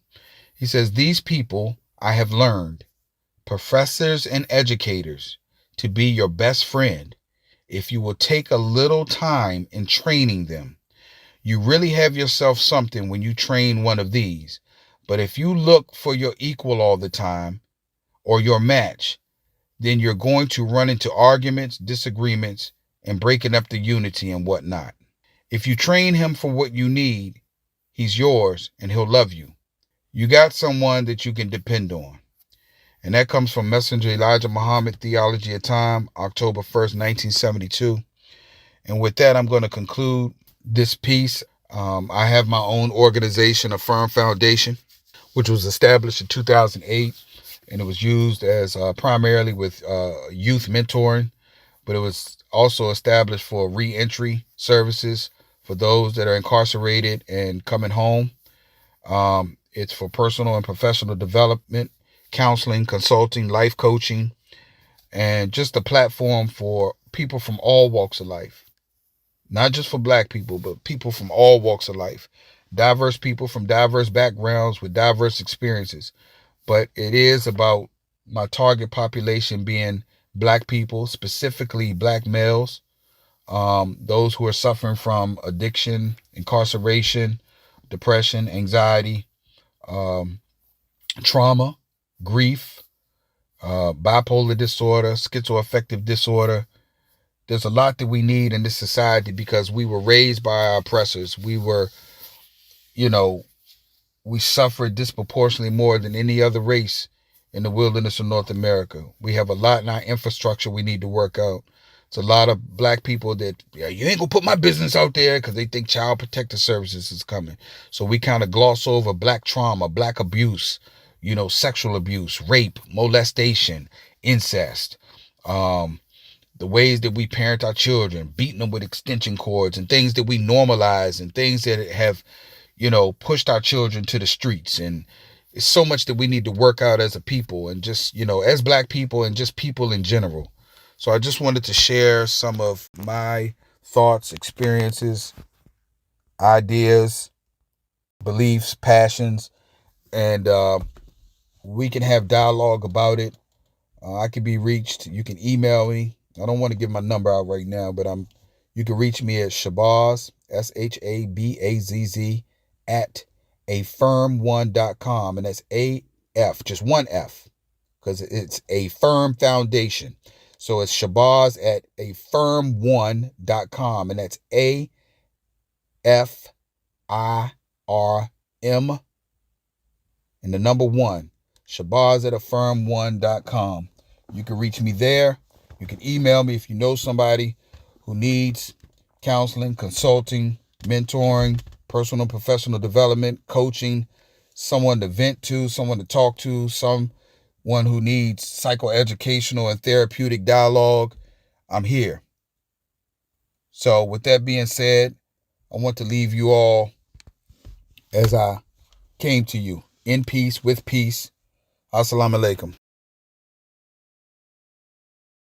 He says, "These people I have learned, professors and educators, to be your best friend if you will take a little time in training them. You really have yourself something when you train one of these. But if you look for your equal all the time, or your match, then you're going to run into arguments, disagreements, and breaking up the unity and whatnot. If you train him for what you need, he's yours and he'll love you. You got someone that you can depend on." And that comes from Messenger Elijah Muhammad, Theology of Time, October 1st, 1972. And with that, I'm going to conclude this piece. I have my own organization, Affirm Foundation, which was established in 2008, and it was used as primarily with youth mentoring, but it was also established for reentry services for those that are incarcerated and coming home. It's for personal and professional development, counseling, consulting, life coaching, and just a platform for people from all walks of life. Not just for black people, but people from all walks of life. Diverse people from diverse backgrounds with diverse experiences. But it is about my target population being black people, specifically black males, those who are suffering from addiction, incarceration, depression, anxiety, trauma, grief, bipolar disorder, schizoaffective disorder. There's a lot that we need in this society because we were raised by our oppressors. We were, we suffered disproportionately more than any other race in the wilderness of North America. We have a lot in our infrastructure we need to work out. It's a lot of black people that, yeah, you ain't gonna put my business out there because they think Child Protective Services is coming. So we kind of gloss over black trauma, black abuse, sexual abuse, rape, molestation, incest, the ways that we parent our children, beating them with extension cords, and things that we normalize, and things that have, pushed our children to the streets. And it's so much that we need to work out as a people, and just, as black people, and just people in general. So I just wanted to share some of my thoughts, experiences, ideas, beliefs, passions, and we can have dialogue about it. I can be reached. You can email me. I don't want to give my number out right now, but you can reach me at Shabazz, SHABAZZ, at afirm1.com. And that's AF, just one F, because it's a firm foundation. So it's Shabazz at afirm1.com. And that's AFIRM and the number one. Shabazz at afirm1.com. You can reach me there. You can email me if you know somebody who needs counseling, consulting, mentoring, personal and professional development, coaching, someone to vent to, someone to talk to, someone who needs psychoeducational and therapeutic dialogue. I'm here. So with that being said, I want to leave you all as I came to you, in peace, with peace. Assalamu alaikum.